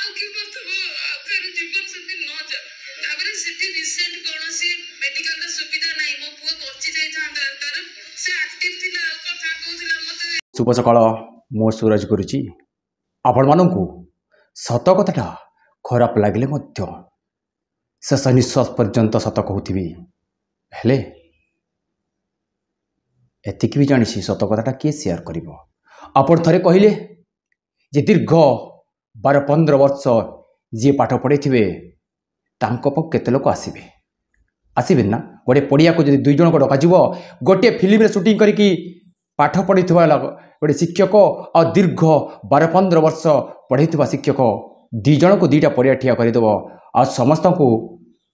आगे बतबो आकर जीवन सती न जा ताबरे सेठी रिसेंट कोनोसी मेडिकल रा सुविधा नाही मो पुआ बची जाई थांदा तार से एक्टिव थिला कथा कहउथिला मते शुभ सकाळ मो सूरज गुरुजी आपण मानू सत कथाटा खराब लगे शेष निश्वास पर्यंत सत कहूथी हेले एतिक भी जानी सत कथाटा किए शेयर कर आपण थे कहले जे दीर्घ 12-15 वर्ष जी पाठ पढ़े थे केते लोक आसबे आसबे ना गोटे पड़िया को दुई जन को डक गोटे फिल्म शूटिंग करके पाठ पढ़ी गोटे शिक्षक आ दीर्घ 12-15 वर्ष पढ़े शिक्षक दी जन को दीटा पड़िया ठिया करदेव आ समस्त को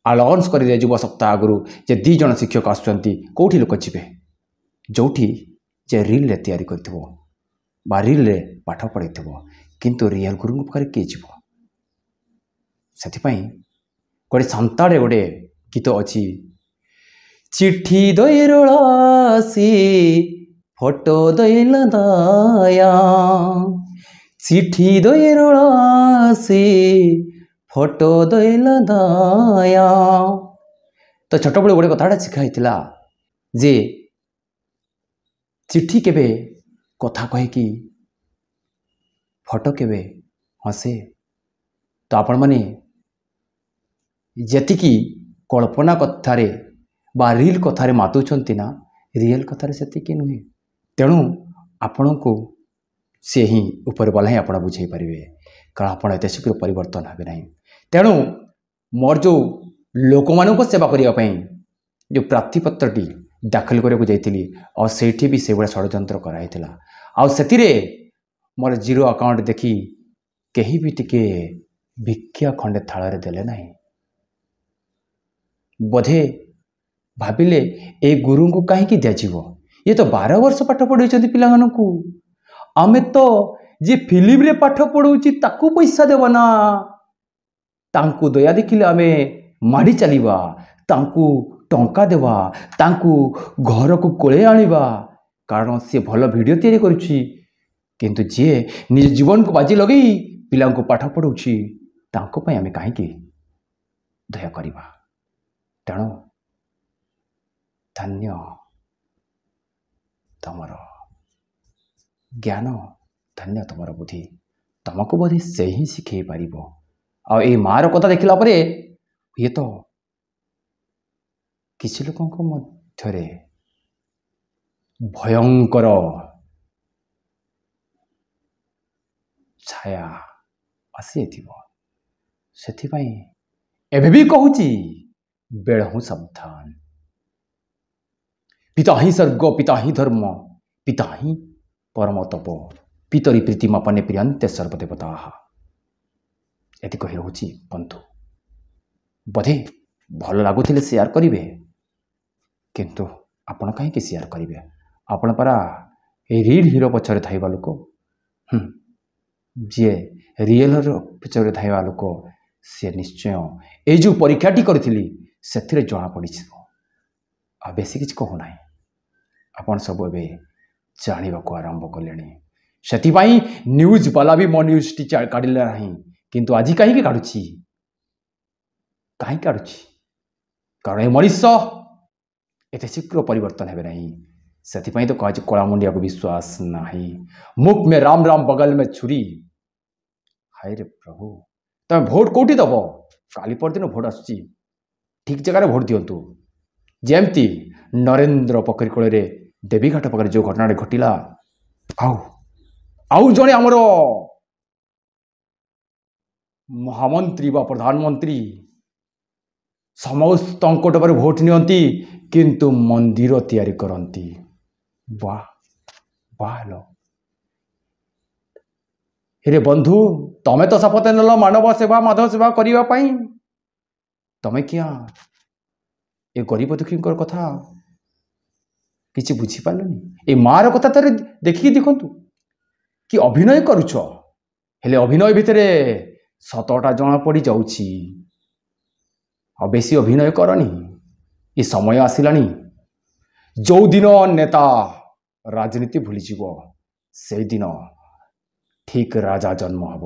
अलाउंस कर युव सप्ताह आगु जे दी जन शिक्षक आसुँच कौटी लोक जी जो जे रील तैयारी कर रील पाठ पढ़ी किंतु रियल गुरु पाखे किए जीव से गोटे सांताड़े गोटे गीत अच्छी चिट्ठी दैरसी फोटो दैल दाया चिट्ठी दैरसी फोटो दैल दाया तो छोट बड़े गोटे कथाटा शिखाई जे चिट्ठी केबे कथा कहे कि फोटो केबे हसे तो आपण माने जेतिकी कल्पना कथारे बा रील कथारे मातुछंती ना रियल कथारे सेतिकी नुहे तेणु आपण को से ही ऊपर वाला ही आपण बुझे पारे कारण आपण एत शीघ्र परिवर्तन हे ना तेणु मोर जो लोक मान सेवा करने जो प्रार्थीपत्रटी दाखल करने जाइली और सेठी भी से भाया षड्यंत्र कराइला आउ से मोर जीरो अकाउंट देखी कहीं भी टिके भिक्षा खंडे थाल देले ना बोधे भाविले ए गुरु को कहीं दिज्व ये तो 12 वर्ष पाठ पढ़े पिला आमे तो जी फिल्म रे पाठ पढ़ाऊँ ताकू पैसा देवना तांकू दया देखिले आमे माड़ी चलवा तांकू टंका देवा तांकू घर को कोले आनिबा कारण सी भल वीडियो तैयारी करुछि किंतु जी निज जीवन को बाजी लगे पिला को पाठ पढ़ाऊँ तांको पई आमे काहे दया करवा तेणु धन्य तमर ज्ञान धन्य तमर बुद्धि तुमको बोधे से ही शिखे पार आ मार कथा देखला परे ये तो किसी लोक मध्य भयंकर छाया आसी से एबे भी कहूची बेलहु सावधान पिता ही स्वर्ग पिता ही धर्म पिता ही परम तप पितरी प्रीति मापने प्रियंते सर्वदेवता ये कही रोची बंधु बोधे भल लगुले शेयर करेंगे किंतु आपण कहीं शेयर करेंगे आपण परा रील हिरो पछरे थाइबा लोक जी रियल पछरे थाइबा लोक सी निश्चय ये जो परीक्षाटी करी से जना पड़ी आ बेसी किसी कहूना आपन सब ए जाना को आरंभ कले से न्यूज वाला भी मो न्यूज टी काढ़ ना किंतु आज कहीं काढ़ुची कहीं काढ़ुची कारण ये मनीष एत शीघ्र परिवर्तन हे ना से तो कह कला मुंडिया को विश्वास ना मुख में राम राम बगल में छुरी हाय रे प्रभु तुम भोट कौटी दब काली परदिन भोट आसुची ठीक जगह भोट दिंतु जमती नरेंद्र पोखरी कूल देवीघाट पाखे जो घटना घटला आउ जड़े आमर महामंत्री बा प्रधानमंत्री समस्त डबार भोट नियंती किंतु मंदिर तैयारी करती वाह वाह लो हे बंधु तमें तो शपथ नेल मानव सेवा माधव सेवा करने तमें क्या ये गरीब दुखी कथा किसी बुझीपारनी ये मार कथा तारे देखिए देखु कि अभिनय करुच हेले अभिनय भितर सतटा जना पड़ जाऊँगी आ बेसी अभिनय करनी ये समय आसिलानी जो दिन नेता राजनीति भूलीज से दिन ठीक राजा जन्म हम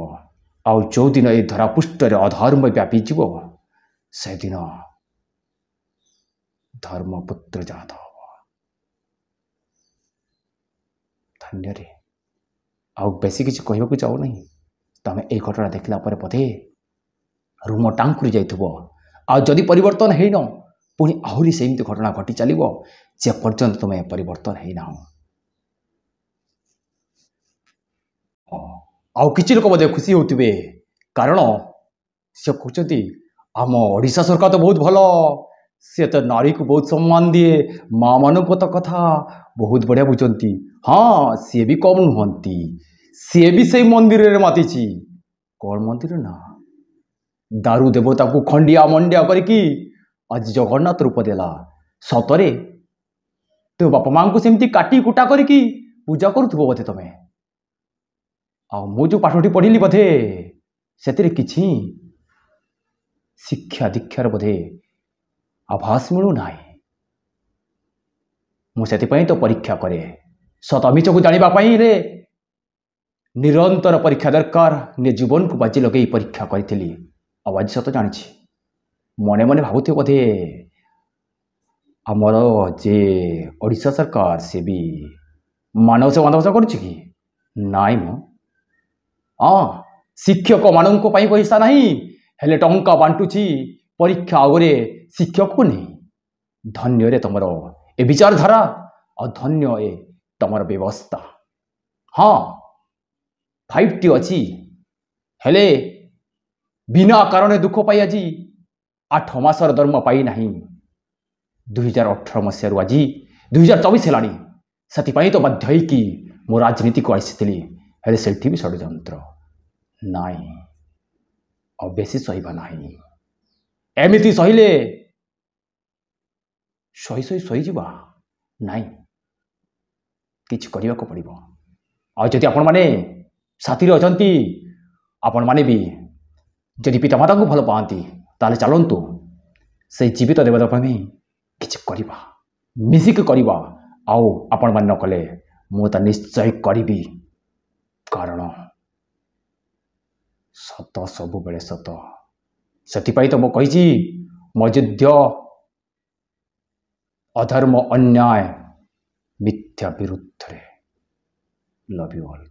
आउ जो दिन ए धरापृष्ठरे अधर्म व्यापीज से दिन धर्मपुत्र जात हम धन्य रे आउ बेसी किसी कहवाक चाहूना तमें यह घटना देखला पर बोधे रूम टांकुरी जाइथबो आ जदि परिवर्तन है न पुणी आहरी सेमती घटना घटी चलो जे पर्यंत तुम्हें परिवर्तन है ना आउ किसी लोक बोधे खुशी होते कारण से कहते आम ओडिशा सरकार तो बहुत भल सी तो नारी को बहुत सम्मान दिए माँ मान तो कथा बहुत बढ़िया बुझंती हाँ सी भी कम नुहंती सी भी से मंदिर रे मातिची कौन मंदिर ना दारू देवता को खंडिया मंडिया करके आज जगन्नाथ रूप देला सतरे तो बापा माँ को सेमती काटी कुटा करके पूजा करुथबो बोधे तमें आ मु जो पाठटी पढ़िली बोधे से किछि शिक्षा दीक्षार बोधे आभास मिलूना मुझे तो परीक्षा करे सत मिछ को जानापी रे निरंतर परीक्षा दरकार ने जीवन को बाजी लगे परीक्षा करी आज सत जानी मने मने भावुथे बोधे आमर जे ओडिशा सरकार से भी मानव से मानव करुच्ची कि नाई मो हाँ शिक्षक मानों पैसा नहीं हेले टंका बांटुची परीक्षा आगे शिक्षक को नहीं धन्य रे तुमर ए विचारधारा और धन्य ए तुमर व्यवस्था हाँ 5T अच्छी हेले बिना कारण दुख पाई आज 8 मासर दरमा पाई नहीं 2018 मसीह आज 2024 है से तो बाध्य कि मो राजनीति को आसी हेले से भी षड्यंत्र नाई और बेसी सहीबा नहीं एमती सहिले सही सही सहीजा नाई किछ करने को पड़ो आदि आपण मैंने साथी अच्छा आपण मैंने भी जदि पितामाता को भल पाती ताले चलतु से जीवित देवता किछ करवा मिसिक करवा आउ आपण मैंने न कले मुझे निश्चय करी कारण सत सब बेले सत से तो मुझे मौजुद्य अधर्म अन्याय मिथ्या विरुद्ध लव यू ऑल।